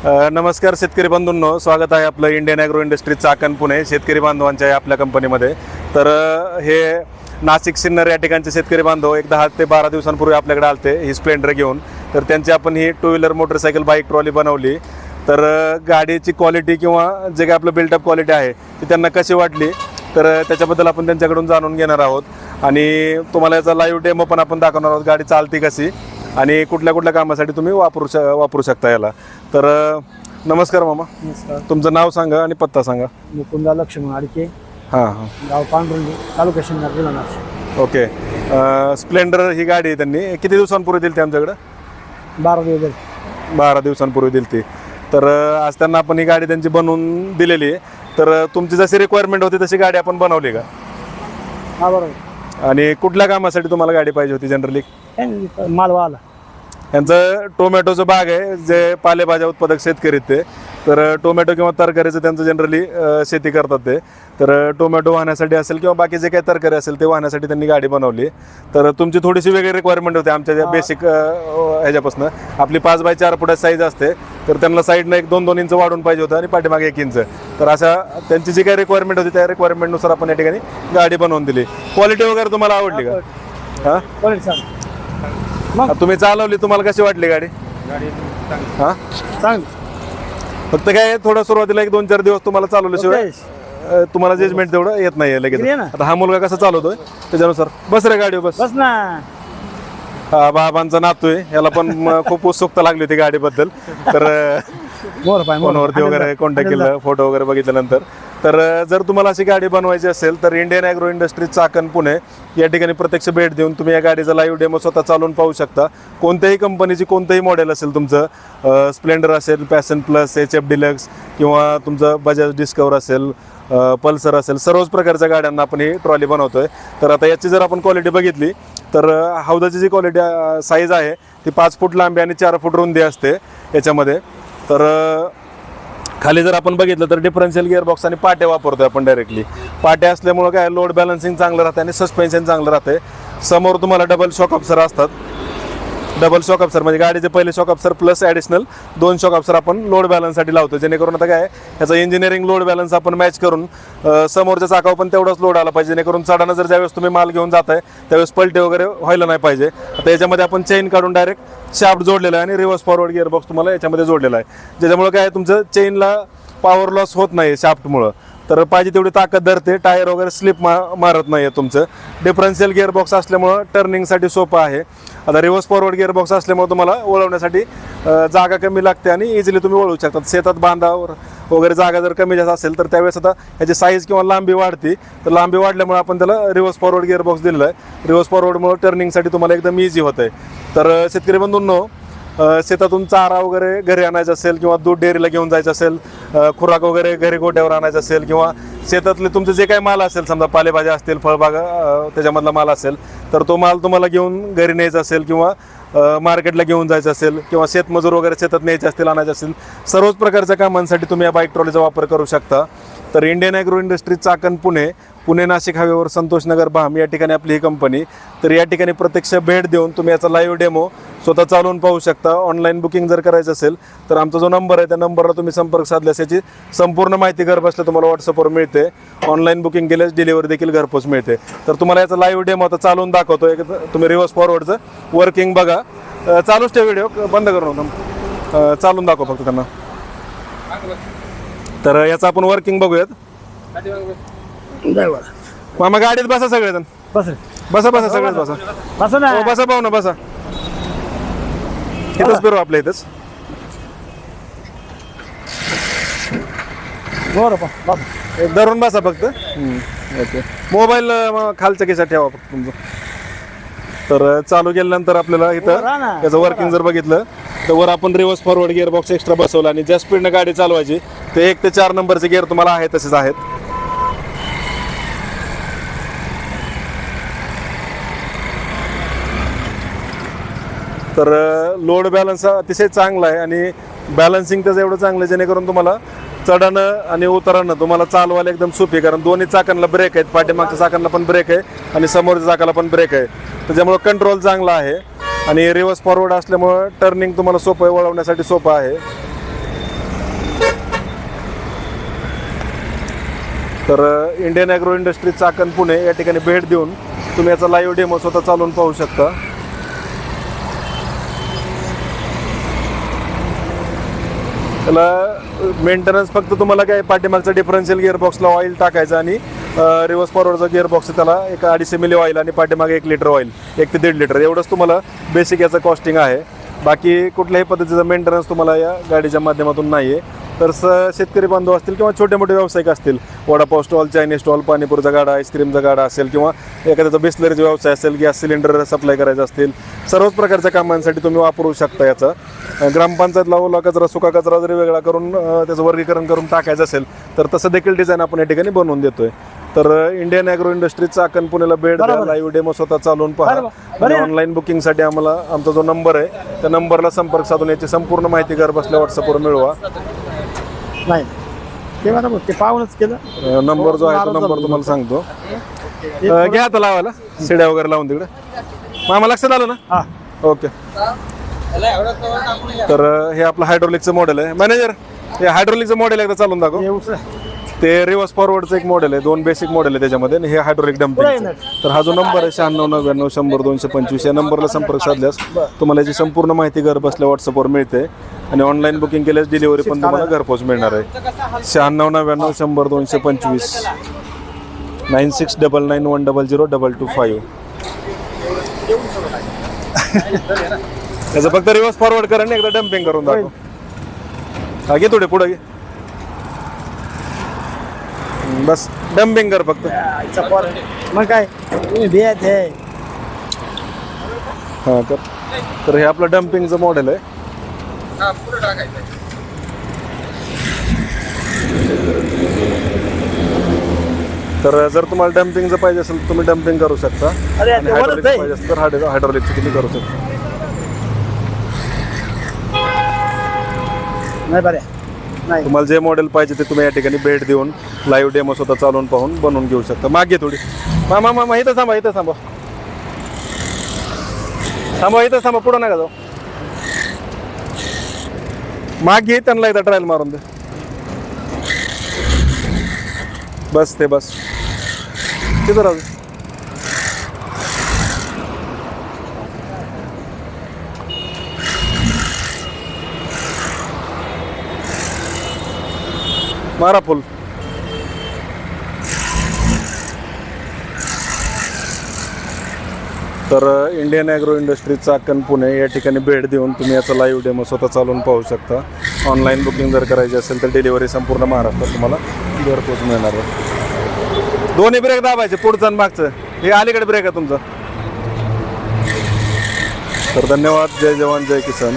नमस्कार शेतकरी बंधूंनो, स्वागत आहे आपलं Indian agro industry Chakan Pune शेतकरी बांधवांच्या आपल्या कंपनीमध्ये. तर हे नाशिक सिन्नर या ठिकाणचे शेतकरी बांधव एक 10 ते 12 दिवसांपूर्वी आपल्याकडे आलते ही स्प्लेंडर घेऊन. तर त्यांची आपण ही 2 व्हीलर मोटरसायकल बाईक ट्रॉली बनवली. तर गाडीची क्वालिटी किंवा जे काही आपलं बिल्टअप क्वालिटी आहे ती त्यांना कशी वाटली तर त्याच्याबद्दल आपण त्यांच्याकडून जाणून घेणार आहोत आणि तुम्हाला याचा लाईव्ह डेमो पण आपण दाखवणार आहोत, गाडी चालती कशी आणि कुठल्या कुठल्या कामासाठी तुम्ही वापरू शकता याला. तर नमस्कार मामा. नमस्कार. तुमचं नाव सांगा आणि पत्ता सांगा. मुकुंदा लक्ष्मण आडके, हां गाव पांढरुंडी, तालुका सिन्नर, जिल्हा नाशिक. ओके. स्प्लेंडर ही गाडी त्यांनी किती दिवसांपूर्वी दिली ती आमच्याकडं? 12 दिवस. 12 दिवसांपूर्वी दिली ती. तर आज त्यांना आपण ही गाडी त्यांची बनवून दिलेली आहे. तर तुमची जशी रिक्वायरमेंट होती तशी गाडी आपण बनवली का? हा, बरोबर. आणि कुठल्या कामासाठी तुम्हाला गाडी पाहिजे होती जनरली? मालवा आला. यांचं टोमॅटोचं बाग आहे, जे पालेभाज्या उत्पादक शेतकरी आहेत ते. तर टोमॅटो किंवा तरकारीचं त्यांचं जनरली शेती करतात ते. तर टोमॅटो वाहण्यासाठी असेल किंवा बाकी जे काही तरकारी असेल ते वाहण्यासाठी त्यांनी गाडी बनवली. तर तुमची थोडीशी वेगळी रिक्वायरमेंट होती आमच्या ज्या बेसिक ह्याच्यापासून. आपली 5x4 फुट साईज असते, तर त्यांना साईडनं 1-2 इंच वाढून पाहिजे होतं आणि पाठीमागे 1 इंच. तर अशा त्यांची जी काही रिक्वायरमेंट होती त्या रिक्वायरमेंटनुसार आपण या ठिकाणी गाडी बनवून दिली. क्वालिटी वगैरे तुम्हाला आवडली का? हां, तुम्ही चालवली, तुम्हाला कशी वाटली गाडी? हां, चांगली. फक्त काय थोडं सुरुवातीला 1-2-4 दिवस तुम्हाला चालवल्याशिवाय तुम्हाला जजमेंट तेवढं येत नाही लगेच. आता हा मुलगा कसा चालवतोय त्याच्यानुसार. बस रे गाडी, बस बस ना. हा बाबांचा नातू आहे, याला पण खूप उत्सुकता लागली होती गाडीबद्दल. तर फोनवरती वगैरे कॉन्टॅक्ट केलं, फोटो वगैरे बघितल्यानंतर. तर जर तुम्हाला अशी गाडी बनवायची असेल तर Indian agro industry Chakan Pune या ठिकाणी प्रत्यक्ष भेट देऊन तुम्ही या गाडीचा लाईव्ह डेमो स्वतः चालवून पाहू शकता. कोणत्याही कंपनीची कोणतंही मॉडेल असेल तुमचं, स्प्लेंडर असेल, पॅशन प्लस, HF डिलक्स किंवा तुमचं बजाज डिस्कवर असेल, पल्सर असेल, सर्वच प्रकारच्या गाड्यांना आपण ही ट्रॉली बनवतोय. तर आता याची जर आपण क्वालिटी बघितली तर हौदाची जी क्वालिटी साईज आहे ती 5 फूट लांबी आणि 4 फूट रुंदी असते याच्यामध्ये. तर खाली जर आपण बघितलं तर डिफरन्शियल गिअरबॉक्स आणि पाटे वापरतोय आपण डायरेक्टली. पाटे असल्यामुळं काय लोड बॅलन्सिंग चांगलं राहतं आणि सस्पेन्शन चांगलं राहते. समोर तुम्हाला डबल शॉक अब्सर असतात. डबल शॉक अब्सर म्हणजे गाडीचे पहिले शॉक अब्सर प्लस ॲडिशनल 2 शॉक अब्सर आपण लोड बॅलन्ससाठी लावतो, जेणेकरून आता काय ह्याचा इंजिनिअरिंग लोड बॅलन्स आपण मॅच करून समोरच्या चाकावर पण तेवढाच लोड आला पाहिजे, जेणेकरून चढानं जर ज्यावेळेस तुम्ही माल घेऊन जाताय त्यावेळेस पलटे वगैरे व्हायला नाही पाहिजे. आता याच्यामध्ये आपण चेन काढून डायरेक्ट शाफ्ट जोडलेला आहे आणि रिव्हर्स फॉरवर्ड गिअरबॉक्स तुम्हाला याच्यामध्ये जोडलेला आहे, ज्याच्यामुळे काय तुमचं चेनला पॉवर लॉस होत नाही शाफ्टमुळं. तर पाहिजे तेवढी ताकद धरते, टायर वगैरे स्लिप मारत नाही आहे तुमचं. डिफरन्शियल गिअरबॉक्स असल्यामुळं टर्निंगसाठी सोपं आहे. आता रिव्हर्स फॉरवर्ड गिअरबॉक्स असल्यामुळे तुम्हाला वळवण्यासाठी जागा कमी लागते आणि इझिली तुम्ही वळवू शकतात. शेतात बांधावर वगैरे जागा जर कमी जास्त असेल तर त्यावेळेस आता ह्याची साईज किंवा लांबी वाढते. तर लांबी वाढल्यामुळे आपण त्याला रिव्हर्स फॉरवर्ड गिअरबॉक्स दिलेला आहे. रिव्हर्स फॉरवर्डमुळे टर्निंगसाठी तुम्हाला एकदम इझी होत आहे. तर शेतकरी बंधूंनो, शेतातून चारा वगैरे घरी आणायचं असेल किंवा दूध डेअरीला घेऊन जायचं असेल, खुराक वगैरे घरी गोट्यावर आणायचं असेल किंवा शेतातले तुमचे जे काही माल असेल, समजा पालेभाज्या असतील, फळबागा त्याच्यामधला माल असेल, तर तो माल तुम्हाला घेऊन घरी न्यायचा असेल किंवा मार्केटला घेऊन जायचं असेल किंवा शेतमजूर वगैरे शेतात न्यायचे असतील, आणायचे असेल, सर्वच प्रकारच्या कामांसाठी तुम्ही या बाईक ट्रॉलीचा वापर करू शकता. तर Indian agro industry Chakan Pune Nashik हायवेवर संतोषनगर भाम या ठिकाणी आपली ही कंपनी. तर या ठिकाणी प्रत्यक्ष भेट देऊन तुम्ही याचा लाईव्ह डेमो स्वतः चालवून पाहू शकता. ऑनलाईन बुकिंग जर करायचं असेल तर आमचा जो नंबर आहे त्या नंबरला तुम्ही संपर्क साधल्यास याची संपूर्ण माहिती घरबसल्या तुम्हाला व्हॉट्सअपवर मिळते. ऑनलाईन बुकिंग केल्यास डिलिव्हरी देखील घरपोच मिळते. तर तुम्हाला याचा लाईव्ह डेमो आता चालवून दाखवतो. तुम्ही रिव्हर्स फॉरवर्डचं वर्किंग बघा. चालूच ठेव, व्हिडिओ बंद करू नका, चालून दाखव फक्त त्यांना. तर याचं आपण वर्किंग बघूयात. मामा गाडीत बसा सगळेजण. बसा सगळेच बसा. बसा पाहू ना, बसा. इथंच फिरू आपल्या इथंच. एक धरून बसा फक्त. मोबाईल खालच्या खिशात ठेवा फक्त तुमचं. तर चालू केल्यानंतर आपल्याला इथं त्याचं वर्किंग जर बघितलं तर वर आपण रिव्हर्स फॉरवर्ड गिअरबॉक्स एक्स्ट्रा बसवला आणि ज्या स्पीडनं गाडी चालवायची ते 1 ते 4 नंबरचे गिअर तुम्हाला आहे तसेच आहेत. तर लोड बॅलन्स अतिशय चांगला आहे आणि बॅलन्सिंग त्याचं एवढं चांगलं आहे जेणेकरून तुम्हाला चढानं आणि उतरानं तुम्हाला चालवायला एकदम सोपी, कारण दोन्ही चाकांना ब्रेक आहेत, पाठीमागच्या चाकांना पण ब्रेक आहे आणि समोरच्या चाकाला पण ब्रेक आहे. त्याच्यामुळं कंट्रोल चांगला आहे आणि रिव्हर्स फॉरवर्ड असल्यामुळं टर्निंग तुम्हाला सोपं आहे, वळवण्यासाठी सोपं आहे. तर Indian agro industry Chakan Pune या ठिकाणी भेट देऊन तुम्ही याचा लाईव्ह डेमो स्वतः चालवून पाहू शकता. त्याला मेंटेनन्स फक्त तुम्हाला काय पाठीमागचा डिफरन्शियल गिअरबॉक्सला ऑइल टाकायचं आणि रिव्हर्स फॉरवर्डचा गिअरबॉक्स त्याला एक 250 ml ऑइल आणि पाठीमागे 1 लिटर ऑइल 1 ते 1.5 लिटर एवढंच तुम्हाला बेसिक याचं कॉस्टिंग आहे. बाकी कुठल्याही पद्धतीचं मेंटेनन्स तुम्हाला या गाडीच्या माध्यमातून नाही आहे. तर शेतकरी बांधव असतील किंवा छोटे मोठे व्यावसायिक असतील, वडापाव स्टॉल, चायनीज स्टॉल, पाणीपुरीचा गाडा, आईस्क्रीमचा गाडा असेल किंवा एखाद्याचा बिस्लरीचा व्यवसाय असेल, गॅस सिलेंडर सप्लाय करायचा असतील, सर्वच प्रकारच्या कामांसाठी तुम्ही वापरू शकता याचा. ग्रामपंचायतला ओला कचरा सुका कचरा जरी वेगळा करून त्याचं वर्गीकरण करून टाकायचं असेल तर तसं देखील डिझाईन आपण या ठिकाणी बनवून देतोय. तर इंडियन ॲग्रो इंडस्ट्री चाकण पुण्याला भेट द्या, लाईव्ह डेमो स्वतः चालवून पहा आणि ऑनलाईन बुकिंगसाठी आम्हाला आमचा जो नंबर आहे त्या नंबरला संपर्क साधून याची संपूर्ण माहिती घर बसल्या व्हॉट्सअपवर मिळवा. नाही ते बरोबर ते पाहूनच केलं. नंबर जो आहे तो नंबर तुम्हाला सांगतो. घ्या आता लावायला शिड्या वगैरे लावून तिकडे. मामा लक्षात आलं ना? हा ओके. तर हे आपलं हायड्रोलिकचं मॉडेल आहे. मॅनेजर हे हायड्रोलिकचं मॉडेल एकदा चालून दाखव. हे उचल. ते रिव्हर्स फॉरवर्डचं एक मॉडेल आहे, 2 बेसिक मॉडेल आहे त्याच्यामध्ये आणि हे हायड्रोलिक डम्पिंग. तर हा जो नंबर आहे 9699 या नंबरला संपर्क साधल्यास तुम्हाला याची संपूर्ण माहिती घर बसल्या व्हॉट्सअपवर मिळते आणि ऑनलाईन बुकिंग केल्यास डिलिव्हरी पण तुम्हाला घरपोच मिळणार आहे. 9699 9699100225. त्याचं फक्त रिव्हर्स फॉरवर्ड करा आणि एकदा डम्पिंग करून दाखव. हा घे थोडे पुढे घे. बस डम्पिंग कर फक्त. मग काय तुम्ही भेट आहे. हा कर. तर हे आपलं डम्पिंगचं मॉडेल आहे. तर जर तुम्हाला डम्पिंगचं पाहिजे असेल तर तुम्ही डम्पिंग करू शकता अरे आणि ते हायड्रोलिक वरच आहे. पाहिजे असेल तर हायड्रोलिकचं तुम्ही करू शकता. नाही बरे नाही तुम्हाला जे मॉडेल पाहिजे ते तुम्ही या ठिकाणी भेट देऊन लाईव्ह डेमो स्वतः चालवून पाहून बनवून घेऊ शकता. मागे थोडी मामा इथं थांबा इथं थांबा पुढं नका जाऊ. मागे त्यांना एकदा ट्रायल मारून दे. बस ते बस तिथं राहू. मारा फुल. तर Indian agro industry Chakan Pune या ठिकाणी भेट देऊन तुम्ही याचा लाईव्ह डेमो स्वतः चालवून पाहू शकता. ऑनलाईन बुकिंग जर करायची असेल तर डिलिव्हरी संपूर्ण महाराष्ट्रात तुम्हाला घरपोच मिळणार आहे. दोन्ही ब्रेक दाबायचे, पुढचं आणि मागचं. हे अलीकडे ब्रेक आहे तुमचा. तर धन्यवाद. जय जवान जय किसान.